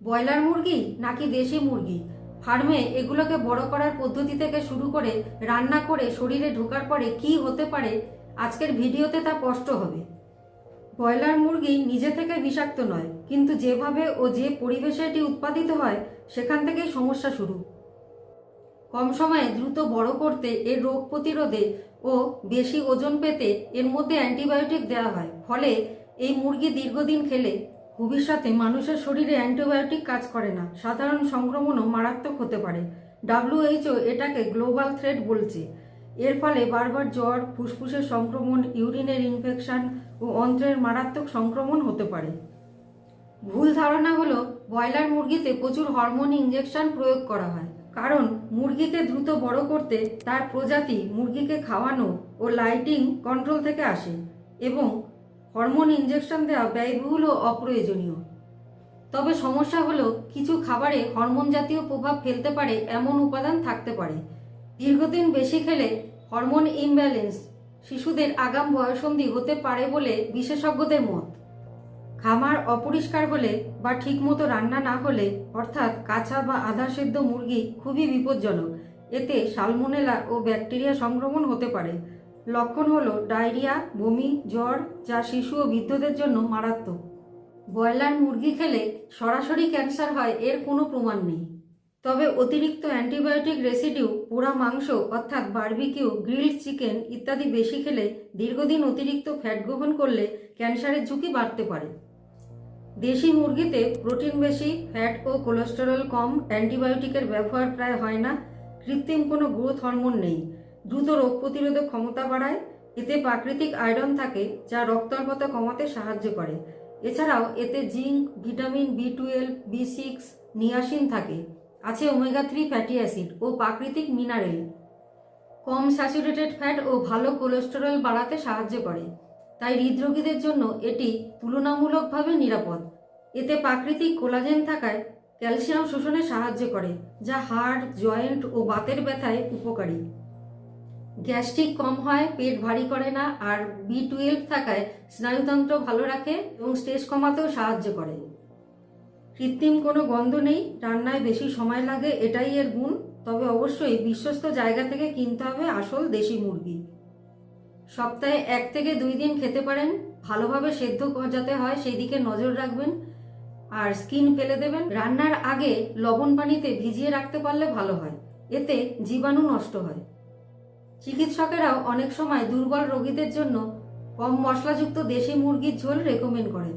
Broiler মুরগি নাকি দেশি মুরগি? ফার্মে এগুলোকে বড় করার পদ্ধতি থেকে শুরু করে রান্না করে শরীরে ঢোকার পরে কি হতে পারে, আজকের ভিডিওতে তা স্পষ্ট হবে। ব্রয়লার মুরগি নিজে থেকে বিষাক্ত নয়, কিন্তু যেভাবে ও যে পরিবেশে এটি উৎপাদিত হয় সেখান থেকেই সমস্যা শুরু। কম সময়ে দ্রুত বড় করতে, এর রোগ প্রতিরোধে ও বেশি ওজন পেতে এর মধ্যে অ্যান্টিবায়োটিক দেওয়া হয়। ফলে এই মুরগি দীর্ঘদিন খেলে ভবিষ্যতে মানুষের শরীরে অ্যান্টিবায়োটিক কাজ করে না, সাধারণ সংক্রমণও মারাত্মক হতে পারে। WHO এটাকে গ্লোবাল থ্রেট বলছে। এর ফলে বারবার জ্বর, ফুসফুসের সংক্রমণ, ইউরিনের ইনফেকশন ও অন্ত্রের মারাত্মক সংক্রমণ হতে পারে। ভুল ধারণা হলো ব্রয়লার মুরগিতে প্রচুর হরমোন ইনজেকশন প্রয়োগ করা হয়। কারণ মুরগিকে দ্রুত বড় করতে তার প্রজাতি, মুরগিকে খাওয়ানো ও লাইটিং কন্ট্রোল থেকে আসে, এবং হরমোন ইনজেকশন দেওয়া ব্যয়বহুল ও অপ্রয়োজনীয়। তবে সমস্যা হলো কিছু খাবারে হরমোন জাতীয় প্রভাব ফেলতে পারে এমন উপাদান থাকতে পারে। দীর্ঘদিন বেশি খেলে হরমোন ইমব্যালেন্স শিশুদের আগাম বয়সন্ধি হতে পারে বলে বিশেষজ্ঞদের মত। খামার অপরিষ্কার হলে বা ঠিকমতো রান্না না হলে, অর্থাৎ কাঁচা বা আধা সেদ্ধ মুরগি খুবই বিপজ্জনক। এতে সালমোনেলা ও ব্যাকটেরিয়া সংক্রমণ হতে পারে। লক্ষণ হলো ডায়রিয়া, বমি, জ্বর, যা শিশু ও বৃদ্ধদের জন্য মারাত্মক। ব্রয়লার মুরগি খেলে সরাসরি ক্যান্সার হয় এর কোনো প্রমাণ নেই। তবে অতিরিক্ত অ্যান্টিবায়োটিক রেসিডিউ, পোড়া মাংস অর্থাৎ বারবিকিউ, গ্রিলড চিকেন ইত্যাদি বেশি খেলে, দীর্ঘদিন অতিরিক্ত ফ্যাট গ্রহণ করলে ক্যান্সারের ঝুঁকি বাড়তে পারে। দেশি মুরগিতে প্রোটিন বেশি, ফ্যাট ও কোলেস্টেরল কম, অ্যান্টিবায়োটিকের ব্যবহার প্রায় হয় না, কৃত্রিম কোনো গ্রোথ হরমোন নেই, দ্রুত রোগ প্রতিরোধক ক্ষমতা বাড়ায়। এতে প্রাকৃতিক আয়রন থাকে যা রক্তাল্পতা কমাতে সাহায্য করে। এছাড়াও এতে zinc, vitamin B12, B6, niacin থাকে। আছে ওমেগা-3 ফ্যাটি অ্যাসিড ও প্রাকৃতিক মিনারেল। কম স্যাচুরেটেড ফ্যাট ও ভালো কোলেস্টেরল বাড়াতে সাহায্য করে। তাই হৃদরোগীদের জন্য এটি তুলনামূলকভাবে নিরাপদ। এতে প্রাকৃতিক কোলাজেন থাকায় ক্যালসিয়াম শোষণে সাহায্য করে, যা হাড়, জয়েন্ট ও বাতের ব্যথায় উপকারী। গ্যাস্ট্রিক কম হয়, পেট ভারী করে না, আর B12 থাকায় স্নায়ুতন্ত্র ভালো রাখে এবং স্ট্রেস কমাতেও সাহায্য করে। কৃত্রিম কোনো গন্ধ নেই, রান্নায় বেশি সময় লাগে, এটাই এর গুণ। তবে অবশ্যই বিশ্বস্ত জায়গা থেকে কিনতে হবে আসল দেশি মুরগি। সপ্তাহে 1 থেকে 2 দিন খেতে পারেন। ভালোভাবে সেদ্ধ যাতে হয় সেই দিকে নজর রাখবেন, আর স্কিন ফেলে দেবেন। রান্নার আগে লবণ পানিতে ভিজিয়ে রাখতে পারলে ভালো হয়, এতে জীবাণু নষ্ট হয়। চিকিৎসকেরাও অনেক সময় দুর্বল রোগীদের জন্য কম মশলাযুক্ত দেশি মুরগির ঝোল রেকমেন্ড করেন।